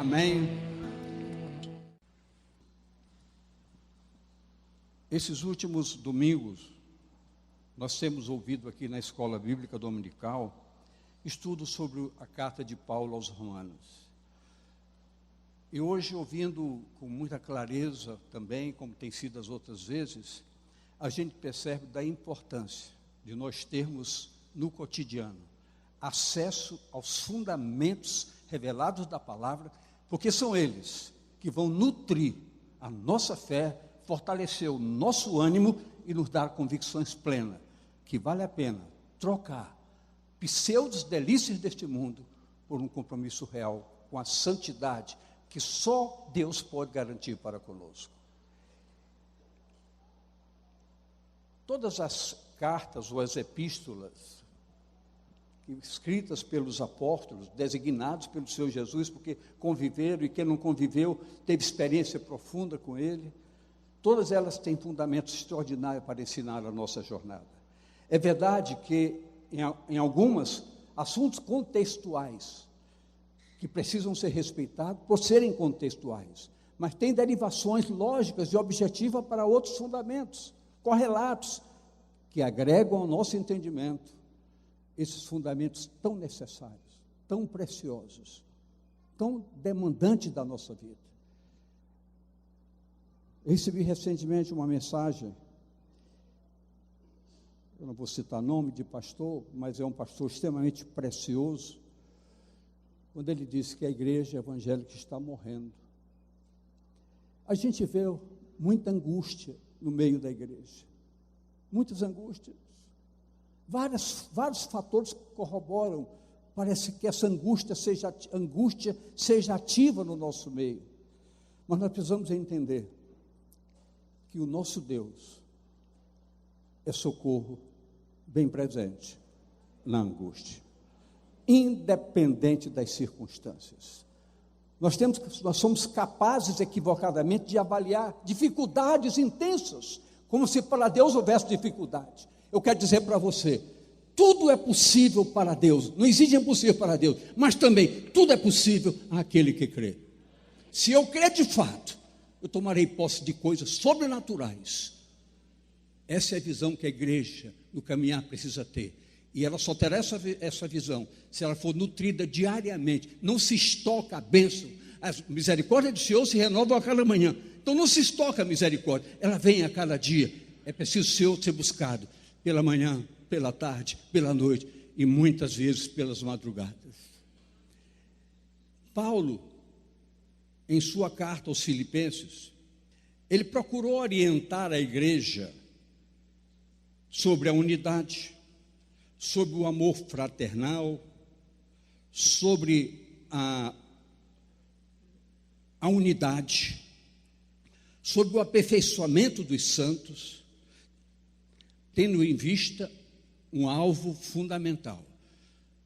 Amém. Esses últimos domingos, nós temos ouvido aqui na Escola Bíblica Dominical estudo sobre a carta de Paulo aos Romanos. E hoje, ouvindo com muita clareza também, como tem sido as outras vezes, a gente percebe da importância de nós termos no cotidiano acesso aos fundamentos revelados da palavra, porque são eles que vão nutrir a nossa fé, fortalecer o nosso ânimo e nos dar convicções plenas, que vale a pena trocar pseudos delícias deste mundo por um compromisso real com a santidade que só Deus pode garantir para conosco. Todas as cartas ou as epístolas escritas pelos apóstolos, designados pelo Senhor Jesus, porque conviveram, e quem não conviveu teve experiência profunda com Ele, todas elas têm fundamentos extraordinários para ensinar a nossa jornada. É verdade que em algumas, assuntos contextuais, que precisam ser respeitados por serem contextuais, mas tem derivações lógicas e objetivas para outros fundamentos, correlatos, que agregam ao nosso entendimento esses fundamentos tão necessários, tão preciosos, tão demandantes da nossa vida. Eu recebi recentemente uma mensagem, eu não vou citar nome de pastor, mas é um pastor extremamente precioso, quando ele disse que a igreja evangélica está morrendo. A gente vê muita angústia no meio da igreja, muitas angústias. Vários fatores corroboram, parece que essa angústia seja ativa no nosso meio. Mas nós precisamos entender que o nosso Deus é socorro bem presente na angústia, independente das circunstâncias. Nós somos capazes equivocadamente de avaliar dificuldades intensas, como se para Deus houvesse dificuldade. Eu quero dizer para você, tudo é possível para Deus, não existe impossível para Deus, mas também tudo é possível àquele que crê. Se eu crer de fato, eu tomarei posse de coisas sobrenaturais. Essa é a visão que a igreja no caminhar precisa ter. E ela só terá essa visão se ela for nutrida diariamente. Não se estoca a bênção. A misericórdia do Senhor se renova a cada manhã. Então não se estoca a misericórdia, ela vem a cada dia. É preciso o Senhor ser buscado pela manhã, pela tarde, pela noite e muitas vezes pelas madrugadas. Paulo, em sua carta aos Filipenses, ele procurou orientar a igreja sobre a unidade, sobre o amor fraternal, sobre a unidade, sobre o aperfeiçoamento dos santos, tendo em vista um alvo fundamental.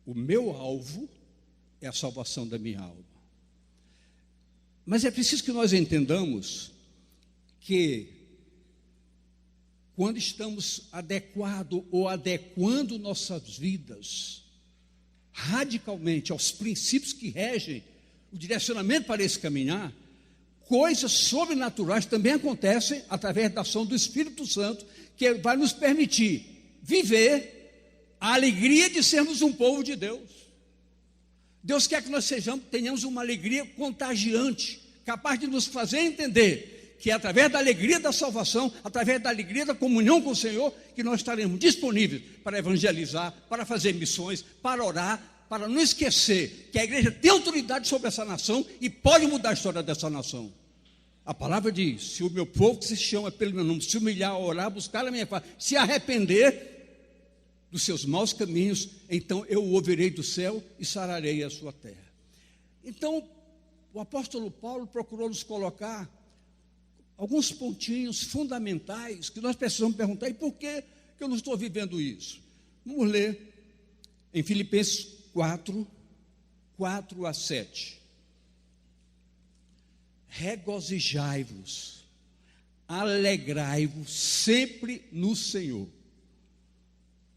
O meu alvo é a salvação da minha alma. Mas é preciso que nós entendamos que quando estamos adequando nossas vidas radicalmente aos princípios que regem o direcionamento para esse caminhar, coisas sobrenaturais também acontecem através da ação do Espírito Santo, que vai nos permitir viver a alegria de sermos um povo de Deus. Deus quer que nós tenhamos uma alegria contagiante, capaz de nos fazer entender que é através da alegria da salvação, através da alegria da comunhão com o Senhor, que nós estaremos disponíveis para evangelizar, para fazer missões, para orar, para não esquecer que a igreja tem autoridade sobre essa nação e pode mudar a história dessa nação. A palavra diz, se o meu povo que se chama pelo meu nome, se humilhar, orar, buscar a minha face, se arrepender dos seus maus caminhos, então eu o ouvirei do céu e sararei a sua terra. Então, o apóstolo Paulo procurou nos colocar alguns pontinhos fundamentais que nós precisamos perguntar, e por que eu não estou vivendo isso? Vamos ler em Filipenses 4 a 7. Regozijai-vos, alegrai-vos sempre no Senhor.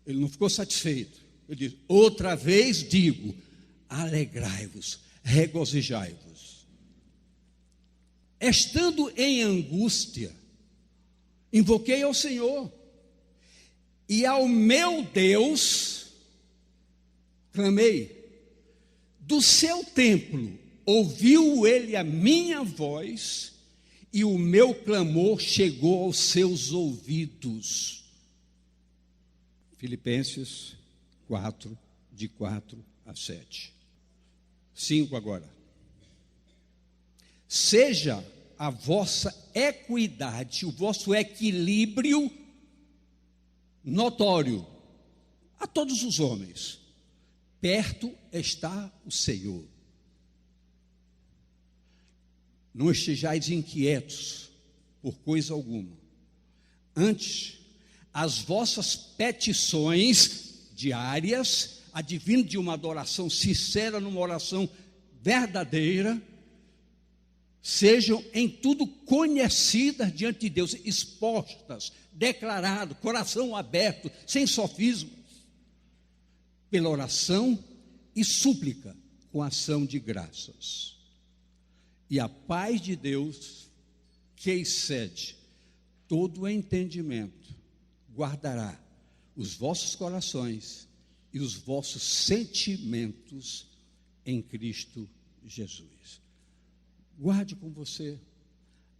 Ele não ficou satisfeito, ele diz, outra vez digo, alegrai-vos, regozijai-vos. Estando em angústia, invoquei ao Senhor, e ao meu Deus clamei. Do seu templo ouviu ele a minha voz, e o meu clamor chegou aos seus ouvidos. Filipenses 4, de 4 a 7. 5 agora. Seja a vossa equidade, o vosso equilíbrio notório a todos os homens. Perto está o Senhor. Não estejais inquietos por coisa alguma. Antes, as vossas petições diárias, advindo de uma adoração sincera, numa oração verdadeira, sejam em tudo conhecidas diante de Deus, expostas, declarado, coração aberto, sem sofismas, pela oração e súplica, com ação de graças. E a paz de Deus, que excede todo o entendimento, guardará os vossos corações e os vossos sentimentos em Cristo Jesus. Guarde com você,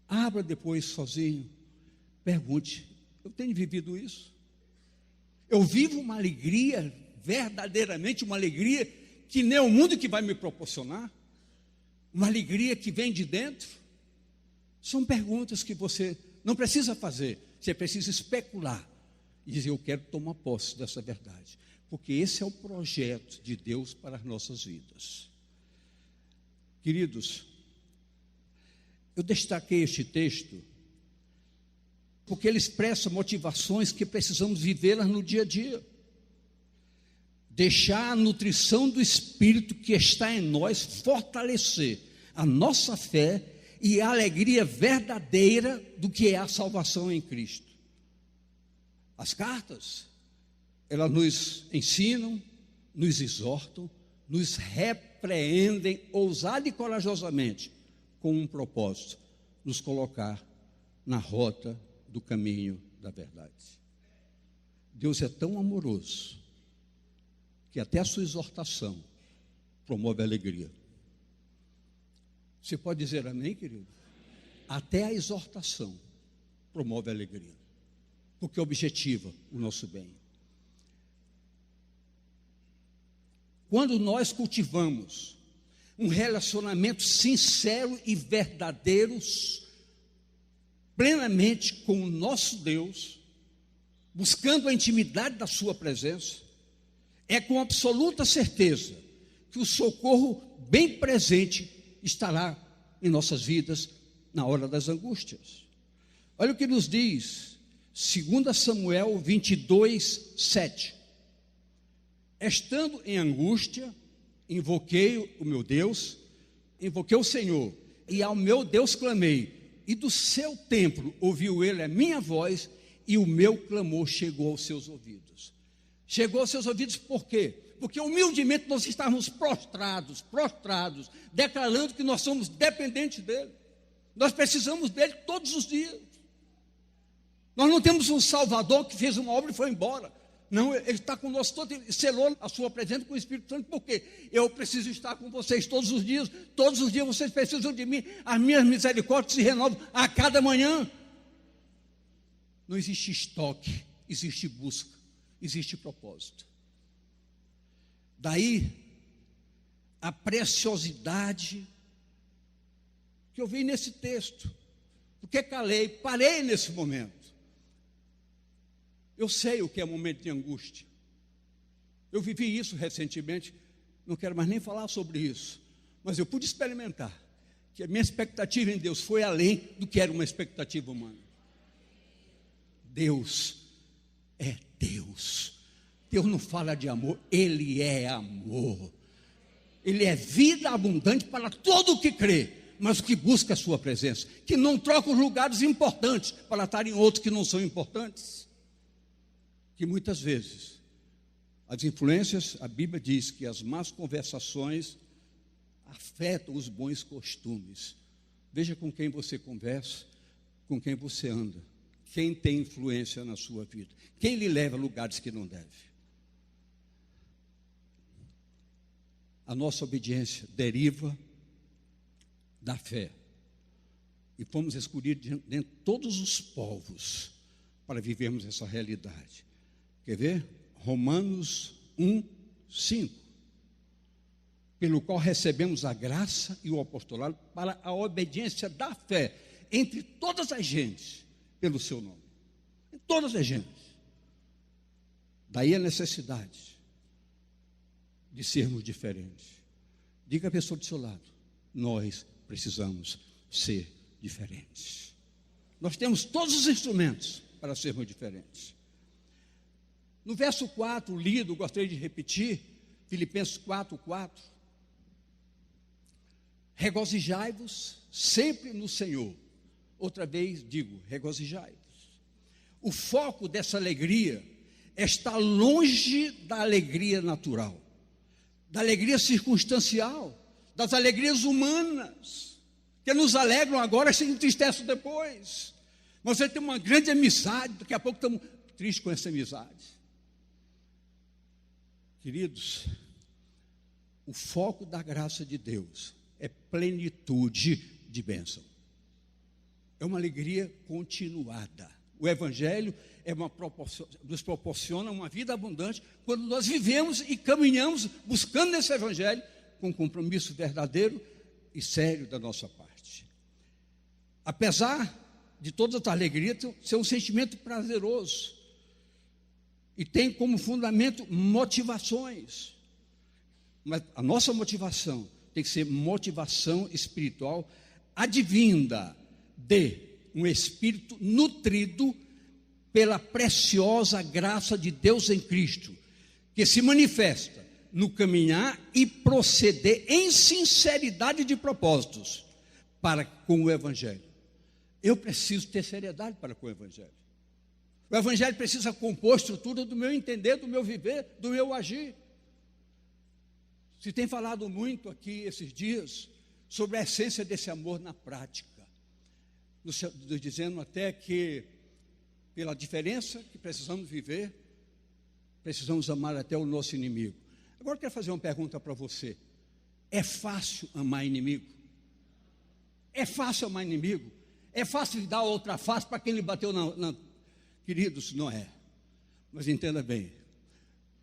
abra depois sozinho, pergunte: eu tenho vivido isso? Eu vivo uma alegria, verdadeiramente uma alegria que nem o mundo que vai me proporcionar? Uma alegria que vem de dentro? São perguntas que você não precisa fazer, você precisa especular e dizer: eu quero tomar posse dessa verdade, porque esse é o projeto de Deus para as nossas vidas. Queridos, eu destaquei este texto porque ele expressa motivações que precisamos vivê-las no dia a dia. Deixar a nutrição do Espírito que está em nós fortalecer a nossa fé e a alegria verdadeira do que é a salvação em Cristo. As cartas, elas nos ensinam, nos exortam, nos repreendem ousada e corajosamente, com um propósito: nos colocar na rota do caminho da verdade. Deus é tão amoroso que até a sua exortação promove a alegria. Você pode dizer amém, querido? Até a exortação promove a alegria, porque objetiva o nosso bem. Quando nós cultivamos um relacionamento sincero e verdadeiro, plenamente com o nosso Deus, buscando a intimidade da sua presença, é com absoluta certeza que o socorro bem presente estará em nossas vidas na hora das angústias. Olha o que nos diz 2 Samuel 22, 7. Estando em angústia, invoquei o meu Deus, invoquei o Senhor, e ao meu Deus clamei, e do seu templo ouviu ele a minha voz, e o meu clamor chegou aos seus ouvidos. Chegou aos seus ouvidos por quê? Porque humildemente nós estávamos prostrados, declarando que nós somos dependentes dele. Nós precisamos dele todos os dias. Nós não temos um Salvador que fez uma obra e foi embora. Não, ele está conosco todo, ele selou a sua presença com o Espírito Santo. Por quê? Eu preciso estar com vocês todos os dias vocês precisam de mim, as minhas misericórdias se renovam a cada manhã. Não existe estoque, existe busca, existe propósito. Daí a preciosidade que eu vi nesse texto, porque parei nesse momento. Eu sei o que é momento de angústia. Eu vivi isso recentemente, não quero mais nem falar sobre isso, mas eu pude experimentar que a minha expectativa em Deus foi além do que era uma expectativa humana. Deus é Deus. Deus não fala de amor, Ele é amor. Ele é vida abundante para todo o que crê, mas o que busca a sua presença, que não troca os lugares importantes para estar em outros que não são importantes. Que muitas vezes as influências, a Bíblia diz que as más conversações afetam os bons costumes. Veja com quem você conversa, com quem você anda, quem tem influência na sua vida, quem lhe leva a lugares que não deve. A nossa obediência deriva da fé. E fomos escolhidos dentre todos os povos para vivermos essa realidade. Quer ver? Romanos 1:5. Pelo qual recebemos a graça e o apostolado para a obediência da fé entre todas as gentes, pelo seu nome. Em todas as gentes. Daí a necessidade de sermos diferentes. Diga à pessoa do seu lado: nós precisamos ser diferentes. Nós temos todos os instrumentos para sermos diferentes. No verso 4, lido, gostaria de repetir, Filipenses 4:4. Regozijai-vos sempre no Senhor. Outra vez digo, regozijai-vos. O foco dessa alegria está longe da alegria natural, da alegria circunstancial, das alegrias humanas, que nos alegram agora e se entristecem depois. Mas você tem uma grande amizade, daqui a pouco estamos tristes com essa amizade. Queridos, o foco da graça de Deus é plenitude de bênção. É uma alegria continuada. O Evangelho nos proporciona uma vida abundante quando nós vivemos e caminhamos buscando esse Evangelho com um compromisso verdadeiro e sério da nossa parte. Apesar de toda essa alegria, ser um sentimento prazeroso e tem como fundamento motivações. Mas a nossa motivação tem que ser motivação espiritual advinda de um espírito nutrido pela preciosa graça de Deus em Cristo, que se manifesta no caminhar e proceder em sinceridade de propósitos para com o Evangelho. Eu preciso ter seriedade para com o Evangelho. O Evangelho precisa compor a estrutura do meu entender, do meu viver, do meu agir. Se tem falado muito aqui esses dias sobre a essência desse amor na prática, nos dizendo até que, pela diferença que precisamos viver, precisamos amar até o nosso inimigo. Agora eu quero fazer uma pergunta para você: é fácil amar inimigo? É fácil amar inimigo? É fácil dar outra face para quem lhe bateu na... Queridos, não é. Mas entenda bem,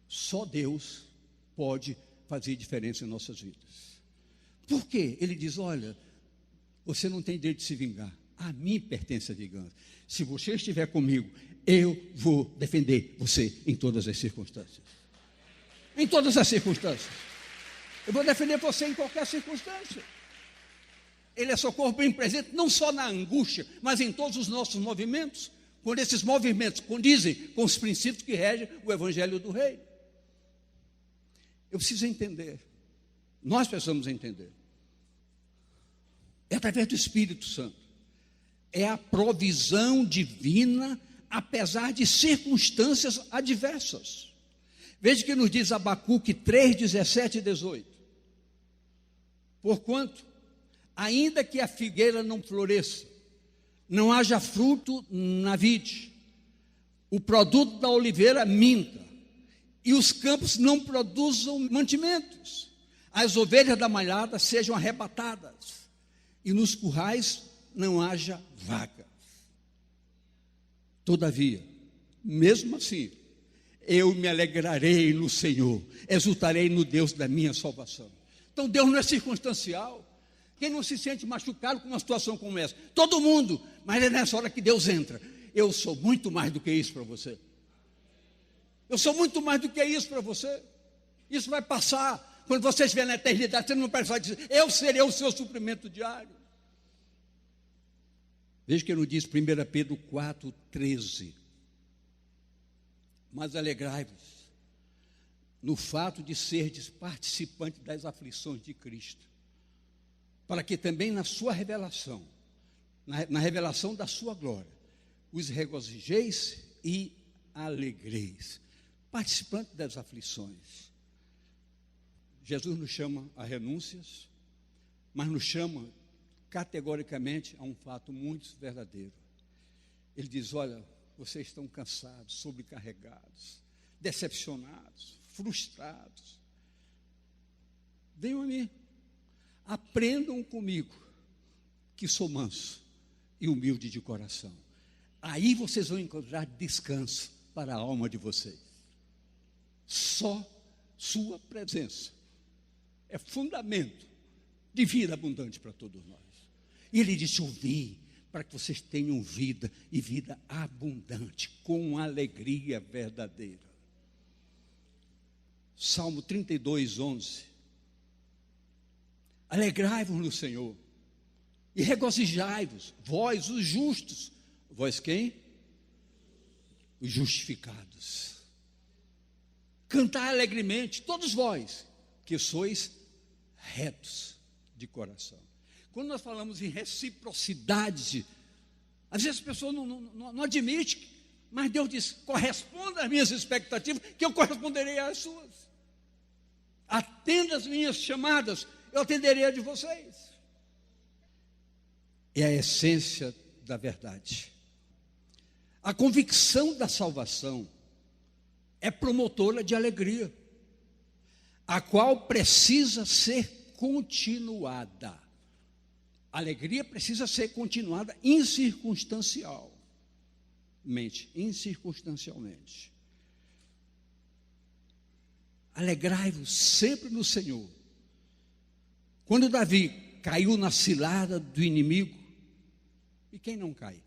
só Deus pode fazer diferença em nossas vidas. Por quê? Ele diz: olha, você não tem direito de se vingar, a mim pertence a vingança. Se você estiver comigo, eu vou defender você em todas as circunstâncias. Em todas as circunstâncias. Eu vou defender você em qualquer circunstância. Ele é socorro bem presente, não só na angústia, mas em todos os nossos movimentos, quando esses movimentos condizem com os princípios que regem o Evangelho do Reino. Eu preciso entender, nós precisamos entender, é através do Espírito Santo, é a provisão divina, apesar de circunstâncias adversas. Veja que nos diz Abacuque 3:17 e 18. Porquanto, ainda que a figueira não floresça, não haja fruto na vide, o produto da oliveira minta, e os campos não produzam mantimentos, as ovelhas da malhada sejam arrebatadas, e nos currais não haja vagas. Todavia, mesmo assim, eu me alegrarei no Senhor, exultarei no Deus da minha salvação. Então Deus não é circunstancial. Quem não se sente machucado com uma situação como essa? Todo mundo, mas é nessa hora que Deus entra. Eu sou muito mais do que isso para você. Eu sou muito mais do que isso para você. Isso vai passar. Quando você estiver na eternidade, você não vai dizer: eu serei o seu suprimento diário. Veja que ele nos diz 1 Pedro 4:13. Mas alegrai-vos no fato de serdes participantes das aflições de Cristo, para que também na sua revelação, na revelação da sua glória, os regozijeis e alegreis. Participante das aflições. Jesus nos chama a renúncias, mas nos chama categoricamente a um fato muito verdadeiro. Ele diz: olha, vocês estão cansados, sobrecarregados, decepcionados, frustrados. Venham a mim, aprendam comigo, que sou manso e humilde de coração. Aí vocês vão encontrar descanso para a alma de vocês. Só sua presença é fundamento de vida abundante para todos nós. E ele disse: eu vim para que vocês tenham vida, e vida abundante, com alegria verdadeira. Salmo 32, 11. Alegrai-vos no Senhor, e regozijai-vos, vós os justos. Vós quem? Os justificados. Cantai alegremente, todos vós, que sois retos de coração. Quando nós falamos em reciprocidade, às vezes as pessoas não admitem, mas Deus diz: corresponda às minhas expectativas, que eu corresponderei às suas. Atenda as minhas chamadas, eu atenderei a de vocês. É a essência da verdade. A convicção da salvação é promotora de alegria, a qual precisa ser continuada. A alegria precisa ser continuada incircunstancialmente. Alegrai-vos sempre no Senhor. Quando Davi caiu na cilada do inimigo, e quem não cai?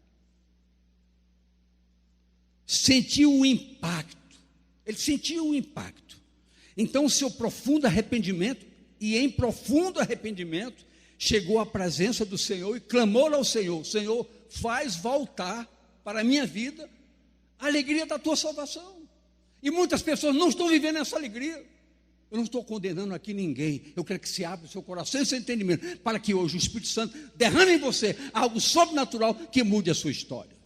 Sentiu o impacto. Ele sentiu o impacto. Então, o seu profundo arrependimento, e em profundo arrependimento, chegou à presença do Senhor e clamou ao Senhor: Senhor, faz voltar para a minha vida a alegria da tua salvação. E muitas pessoas não estão vivendo essa alegria. Eu não estou condenando aqui ninguém. Eu quero que se abra o seu coração e seu entendimento, para que hoje o Espírito Santo derrame em você algo sobrenatural que mude a sua história.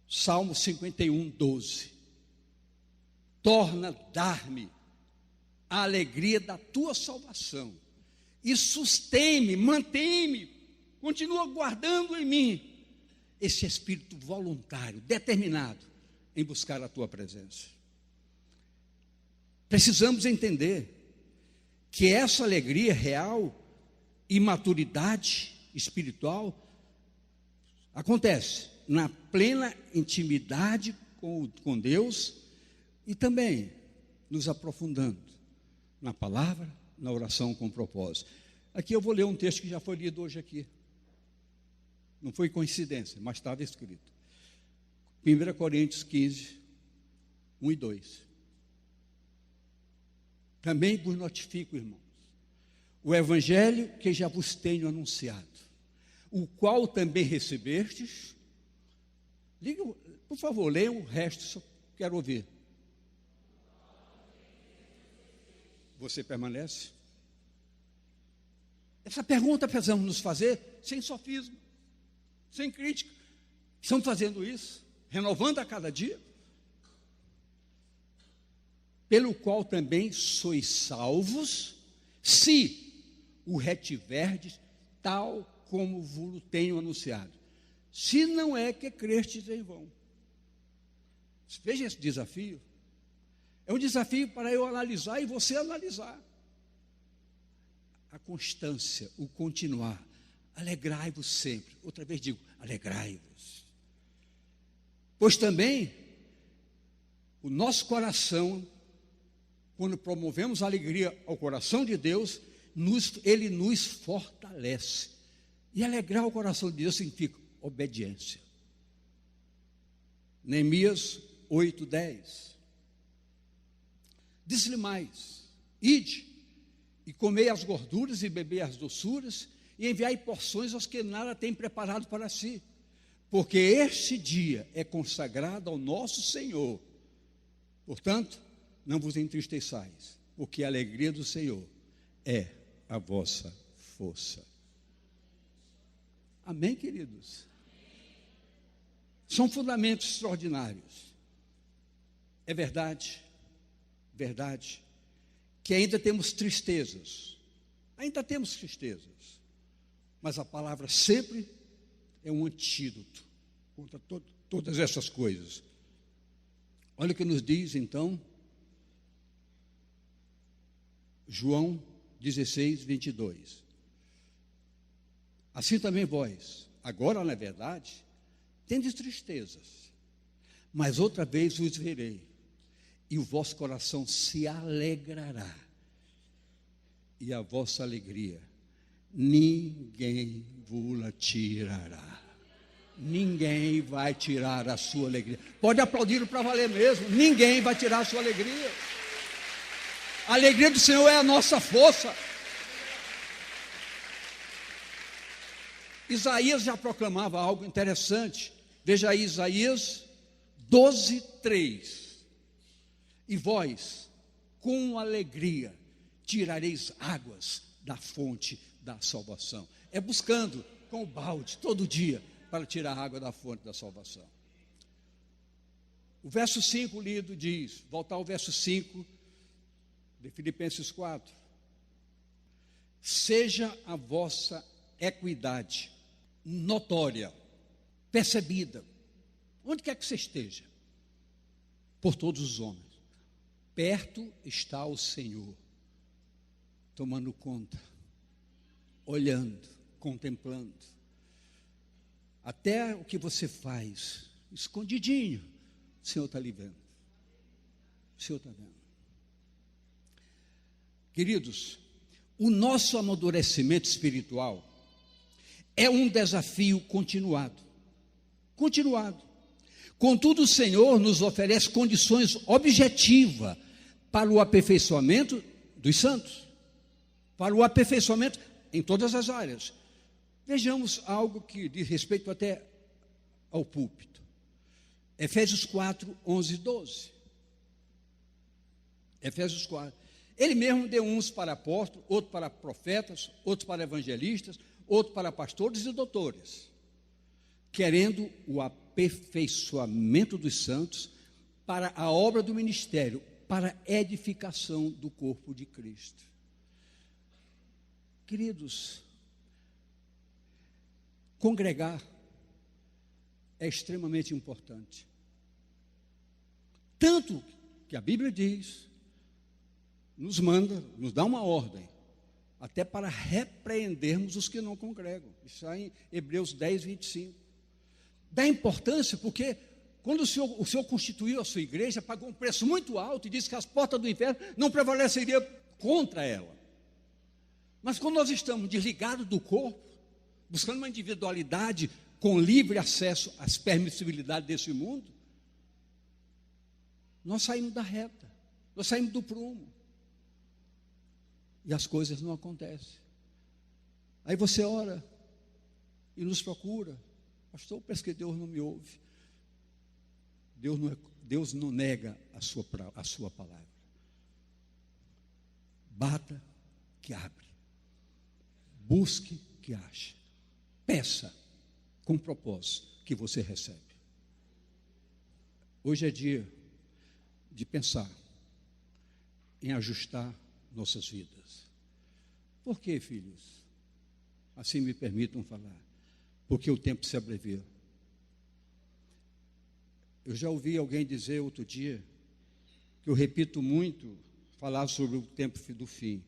Salmo 51, 12. Torna dar-me a alegria da tua salvação, e sustém-me, mantém-me, continua guardando em mim esse espírito voluntário, determinado em buscar a tua presença. Precisamos entender que essa alegria real e maturidade espiritual acontece na plena intimidade com Deus, e também nos aprofundando na palavra, na oração com propósito. Aqui eu vou ler um texto que já foi lido hoje aqui. Não foi coincidência, mas estava escrito. 1 Coríntios 15, 1 e 2. Também vos notifico, irmãos, o evangelho que já vos tenho anunciado, o qual também recebestes. Liga, por favor, leia o resto, só quero ouvir. Você permanece? Essa pergunta precisamos nos fazer sem sofismo, sem crítica. Estamos fazendo isso, renovando a cada dia. Pelo qual também sois salvos, se o retiverdes, tal como vos tenho anunciado. Se não é que crestes em vão. Veja esse desafio. É um desafio para eu analisar e você analisar. A constância, o continuar. Alegrai-vos sempre. Outra vez digo, alegrai-vos. Pois também, o nosso coração, quando promovemos a alegria ao coração de Deus, ele nos fortalece. E alegrar o coração de Deus significa obediência. Neemias 8:10. Diz-lhe mais: ide e comei as gorduras e bebei as doçuras, e enviai porções aos que nada têm preparado para si, porque este dia é consagrado ao nosso Senhor. Portanto, não vos entristeçais, porque a alegria do Senhor é a vossa força. Amém, queridos? São fundamentos extraordinários. É verdade, que ainda temos tristezas, Ainda temos tristezas, mas a palavra sempre é um antídoto contra todas essas coisas. Olha o que nos diz, então, João 16, 22. Assim também vós, agora, na verdade, tendes tristezas, mas outra vez vos verei, e o vosso coração se alegrará, e a vossa alegria ninguém vos tirará. Ninguém vai tirar a sua alegria. Pode aplaudir para valer mesmo. Ninguém vai tirar a sua alegria. A alegria do Senhor é a nossa força. Isaías já proclamava algo interessante. Veja aí Isaías 12, 3. E vós, com alegria, tirareis águas da fonte da salvação. É buscando com o balde todo dia para tirar a água da fonte da salvação. O verso 5 lido diz, voltar ao verso 5 de Filipenses 4. Seja a vossa equidade notória, percebida, onde quer que você esteja, por todos os homens. Perto está o Senhor, tomando conta, olhando, contemplando. Até o que você faz, escondidinho, o Senhor está ali vendo. O Senhor está vendo. Queridos, o nosso amadurecimento espiritual é um desafio continuado. Contudo, o Senhor nos oferece condições objetivas para o aperfeiçoamento dos santos, para o aperfeiçoamento em todas as áreas. Vejamos algo que diz respeito até ao púlpito. Efésios 4, 11 e 12. Efésios 4. Ele mesmo deu uns para apóstolos, outros para profetas, outros para evangelistas, outros para pastores e doutores, querendo o aperfeiçoamento dos santos para a obra do ministério, para a edificação do corpo de Cristo. Queridos, congregar é extremamente importante. Tanto que a Bíblia diz, nos manda, nos dá uma ordem, até para repreendermos os que não congregam. Isso está em Hebreus 10, 25. Dá importância porque quando o Senhor constituiu a sua igreja, pagou um preço muito alto e disse que as portas do inferno não prevaleceriam contra ela. Mas quando nós estamos desligados do corpo, buscando uma individualidade com livre acesso às permissibilidades desse mundo, nós saímos da reta, nós saímos do prumo. E as coisas não acontecem. Aí você ora e nos procura. Pastor, parece que Deus não me ouve. Deus não nega a sua palavra. Bata que abre. Busque que ache. Peça com propósito que você recebe. Hoje é dia de pensar em ajustar nossas vidas. Por que, filhos? Assim me permitam falar. Porque o tempo se abrevia. Eu já ouvi alguém dizer outro dia, que eu repito muito, falar sobre o tempo do fim.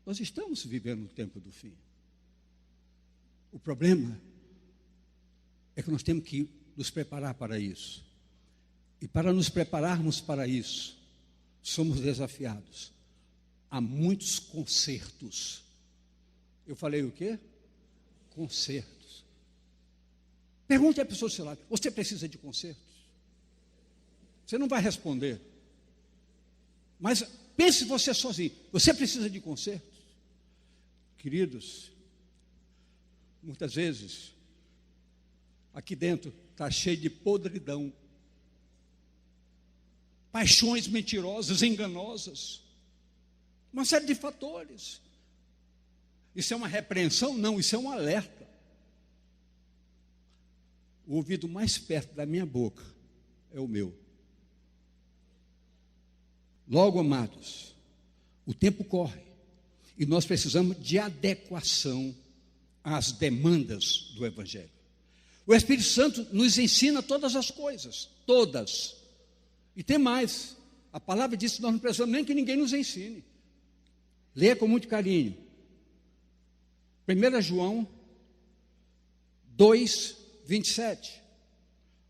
Nós estamos vivendo o tempo do fim. O problema é que nós temos que nos preparar para isso. E para nos prepararmos para isso, somos desafiados a muitos concertos. Eu falei o quê? Concertos. Pergunte à pessoa do seu lado, você precisa de concertos? Você não vai responder. Mas pense você sozinho, você precisa de concertos? Queridos, muitas vezes, aqui dentro está cheio de podridão, paixões mentirosas, enganosas, uma série de fatores. Isso é uma repreensão? Não, isso é um alerta. O ouvido mais perto da minha boca é o meu. Logo, amados, o tempo corre E nós precisamos de adequação às demandas do Evangelho. O Espírito Santo nos ensina todas as coisas, todas. E tem mais, a palavra diz que nós não precisamos nem que ninguém nos ensine. Leia com muito carinho. 1 João 2, 27.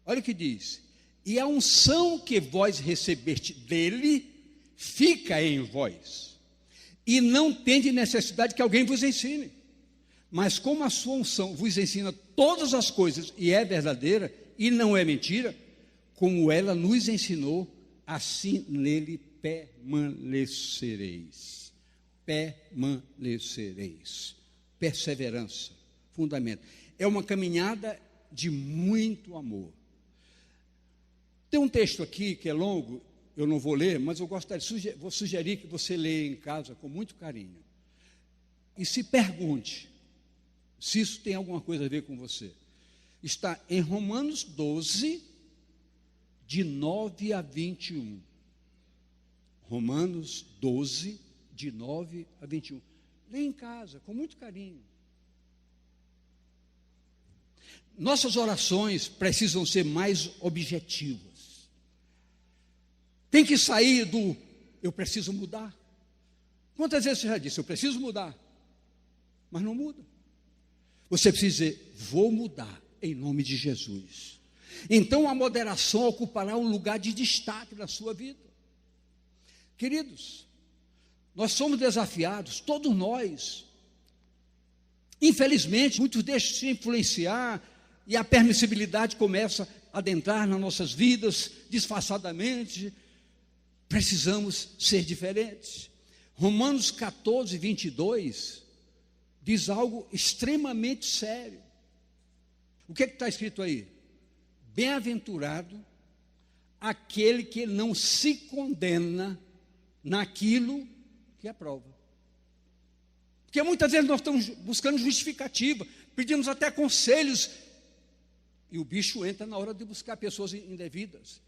Olha o que diz. E a unção que vós recebeste dele, fica em vós. E não tende necessidade que alguém vos ensine. Mas como a sua unção vos ensina todas as coisas, e é verdadeira, e não é mentira, como ela nos ensinou, assim nele permanecereis. Permanecereis. Perseverança, fundamento. É uma caminhada de muito amor. Tem um texto aqui que é longo, eu não vou ler, mas eu gostaria, vou sugerir que você leia em casa com muito carinho. E se pergunte se isso tem alguma coisa a ver com você. Está em Romanos 12, de 9 a 21. Romanos 12, de 9 a 21. Leia em casa, com muito carinho. Nossas orações precisam ser mais objetivas. Tem que sair do eu preciso mudar. Quantas vezes você já disse, eu preciso mudar, mas não muda. Você precisa dizer, vou mudar em nome de Jesus. Então a moderação ocupará um lugar de destaque na sua vida. Queridos, nós somos desafiados, todos nós. Infelizmente, muitos deixam se influenciar e a permissibilidade começa a adentrar nas nossas vidas disfarçadamente. Precisamos ser diferentes. Romanos 14, 22 diz algo extremamente sério. O que está escrito aí? Bem-aventurado aquele que não se condena naquilo que aprova. Porque muitas vezes nós estamos buscando justificativa, pedimos até conselhos, e o bicho entra na hora de buscar pessoas indevidas.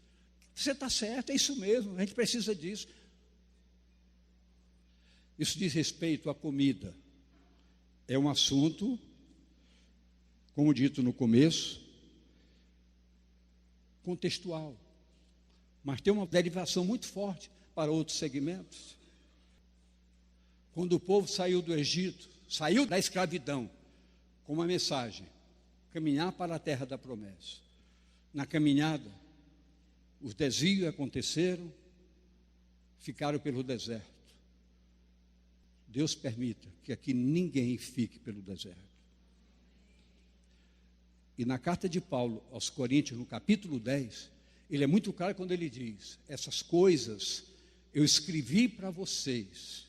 Você está certo, é isso mesmo, a gente precisa disso. Isso diz respeito à comida. É um assunto, como dito no começo, contextual, mas tem uma derivação muito forte para outros segmentos. Quando o povo saiu do Egito, saiu da escravidão, com uma mensagem, caminhar para a terra da promessa. Na caminhada, os desvios aconteceram, ficaram pelo deserto. Deus permita que aqui ninguém fique pelo deserto. E na carta de Paulo aos Coríntios, no capítulo 10, ele é muito claro quando ele diz, essas coisas eu escrevi para vocês,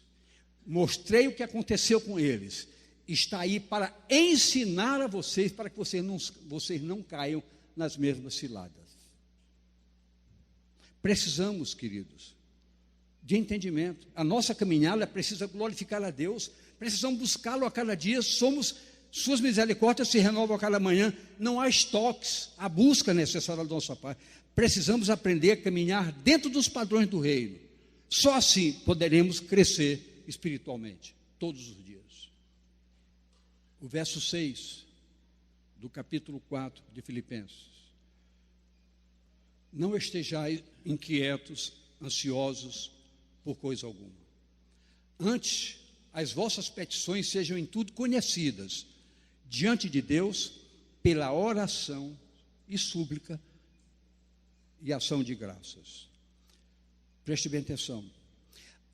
mostrei o que aconteceu com eles, está aí para ensinar a vocês, para que vocês não caiam nas mesmas ciladas. Precisamos, queridos, de entendimento. A nossa caminhada precisa glorificar a Deus, precisamos buscá-lo a cada dia, suas misericórdias se renovam a cada manhã, não há estoques, a busca necessária da nossa parte. Precisamos aprender a caminhar dentro dos padrões do reino. Só assim poderemos crescer espiritualmente, todos os dias. O verso 6 do capítulo 4 de Filipenses. Não estejais inquietos, ansiosos por coisa alguma. Antes, as vossas petições sejam em tudo conhecidas diante de Deus pela oração e súplica e ação de graças. Preste bem atenção.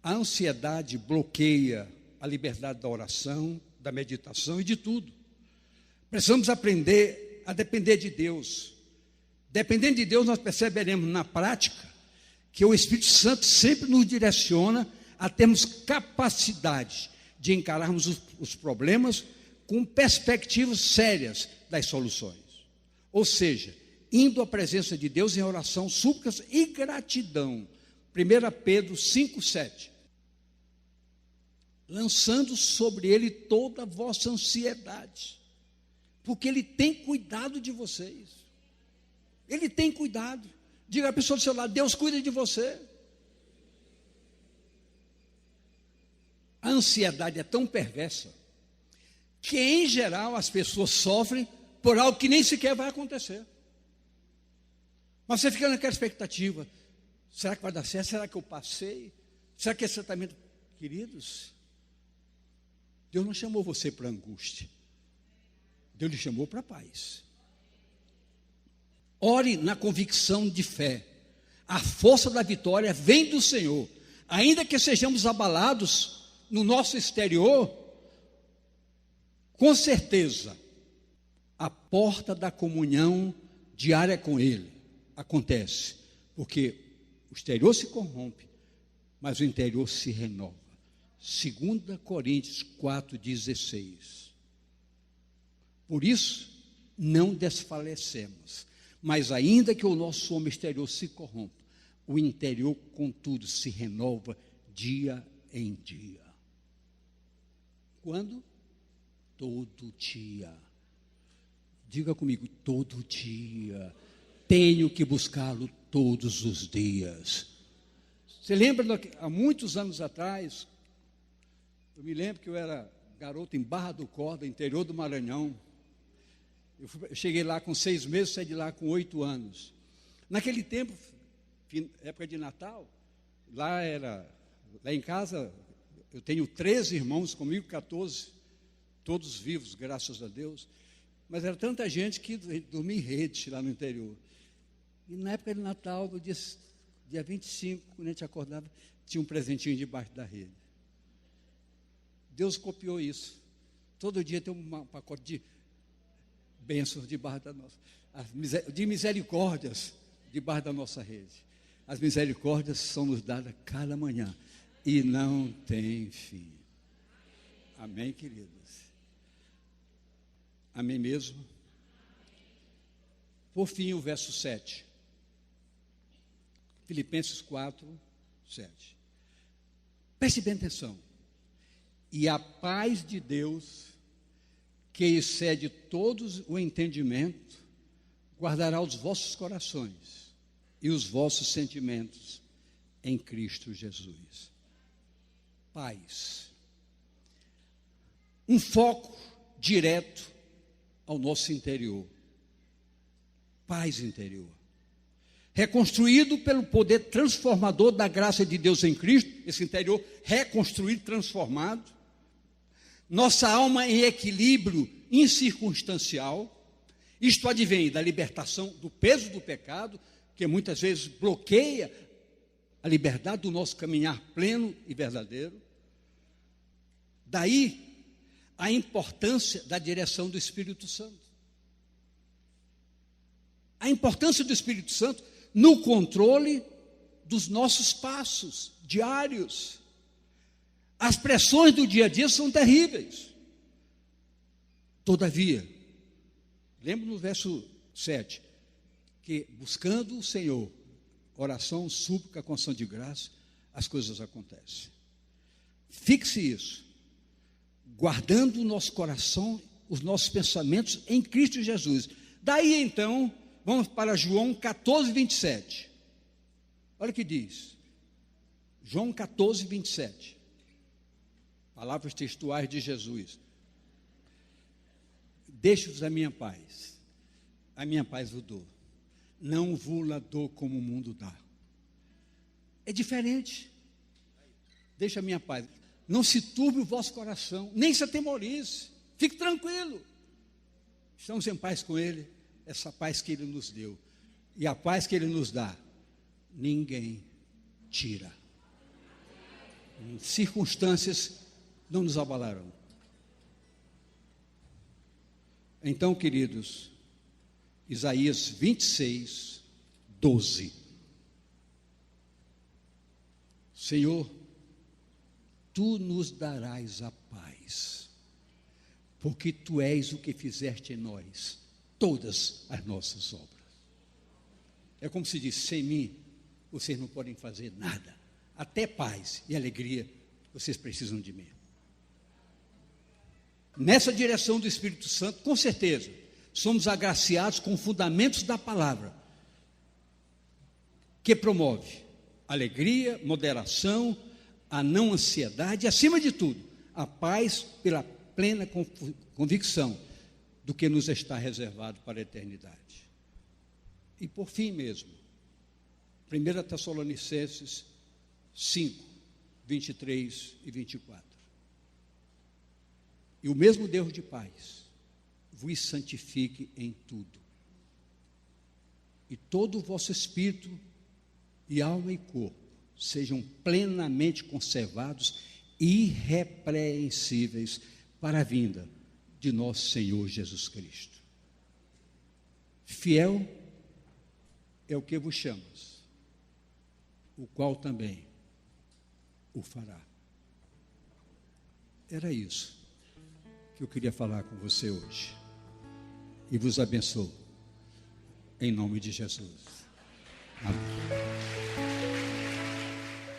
A ansiedade bloqueia a liberdade da oração, da meditação e de tudo. Precisamos aprender a depender de Deus. Dependendo de Deus, nós perceberemos na prática que o Espírito Santo sempre nos direciona a termos capacidade de encararmos os problemas com perspectivas sérias das soluções. Ou seja, indo à presença de Deus em oração, súplicas e gratidão. 1 Pedro 5,7. Lançando sobre ele toda a vossa ansiedade, porque ele tem cuidado de vocês. Ele tem cuidado. Diga à pessoa do seu lado, Deus cuida de você. a ansiedade é tão perversa que, em geral, as pessoas sofrem por algo que nem sequer vai acontecer. Mas você fica naquela expectativa: será que vai dar certo? Será que eu passei? Será que esse tratamento... Queridos, Deus não chamou você para angústia. Deus lhe chamou para a paz. Ore na convicção de fé. A força da vitória vem do Senhor. Ainda que sejamos abalados no nosso exterior, com certeza, a porta da comunhão diária com Ele acontece, porque o exterior se corrompe, mas o interior se renova. 2 Coríntios 4,16. Por isso, não desfalecemos, mas ainda que o nosso homem exterior se corrompa, o interior, contudo, se renova dia em dia. Quando? Todo dia. Diga comigo: todo dia. Tenho que buscá-lo todos os dias. Você lembra, há muitos anos atrás, eu me lembro que eu era garoto em Barra do Corda, interior do Maranhão. Eu cheguei lá com 6 meses, saí de lá com 8 anos. Naquele tempo, época de Natal, lá em casa, eu tenho 13 irmãos, comigo 14, todos vivos, graças a Deus. Mas era tanta gente que dormia em rede lá no interior. E na época de Natal, no dia 25, quando a gente acordava, tinha um presentinho debaixo da rede. Deus copiou isso. Todo dia tem um pacote de bênçãos debaixo da nossa, de misericórdias debaixo da nossa rede. As misericórdias são nos dadas cada manhã e não tem fim. Amém, queridos? Amém mesmo? Por fim, o verso 7. Filipenses 4, 7. Preste bem atenção. E a paz de Deus, que excede todos o entendimento, guardará os vossos corações e os vossos sentimentos em Cristo Jesus. Paz. Um foco direto ao nosso interior. Paz interior. Reconstruído pelo poder transformador da graça de Deus em Cristo, esse interior reconstruído, transformado. Nossa alma em equilíbrio incircunstancial. Isto advém da libertação do peso do pecado, que muitas vezes bloqueia a liberdade do nosso caminhar pleno e verdadeiro. Daí a importância da direção do Espírito Santo. A importância do Espírito Santo no controle dos nossos passos diários. As pressões do dia a dia são terríveis. Todavia, lembra no verso 7, que buscando o Senhor, oração, súplica, com ação de graça, as coisas acontecem. Fixe isso, guardando o nosso coração, os nossos pensamentos em Cristo Jesus. Daí então, vamos para João 14, 27. Olha o que diz. João 14, 27. Palavras textuais de Jesus. Deixo-vos a minha paz vos dou. Não vos la dou como o mundo dá. É diferente. Deixa a minha paz. Não se turbe o vosso coração, nem se atemorize. Fique tranquilo. Estamos em paz com Ele. Essa paz que Ele nos deu. E a paz que Ele nos dá, ninguém tira. Circunstâncias não nos abalarão. Então, queridos, Isaías 26, 12. Senhor, Tu nos darás a paz, porque Tu és o que fizeste em nós todas as nossas obras. É como se diz: sem mim, vocês não podem fazer nada. Até paz e alegria, vocês precisam de mim. Nessa direção do Espírito Santo, com certeza, somos agraciados com fundamentos da palavra, que promove alegria, moderação, a não ansiedade e, acima de tudo, a paz pela plena convicção do que nos está reservado para a eternidade. E por fim mesmo, 1 Tessalonicenses 5, 23 e 24. E o mesmo Deus de paz vos santifique em tudo, e todo o vosso espírito e alma e corpo sejam plenamente conservados e irrepreensíveis para a vinda de nosso Senhor Jesus Cristo. Fiel é o que vos chamas, o qual também o fará. Era isso que eu queria falar com você hoje. E vos abençoo, em nome de Jesus. Amém.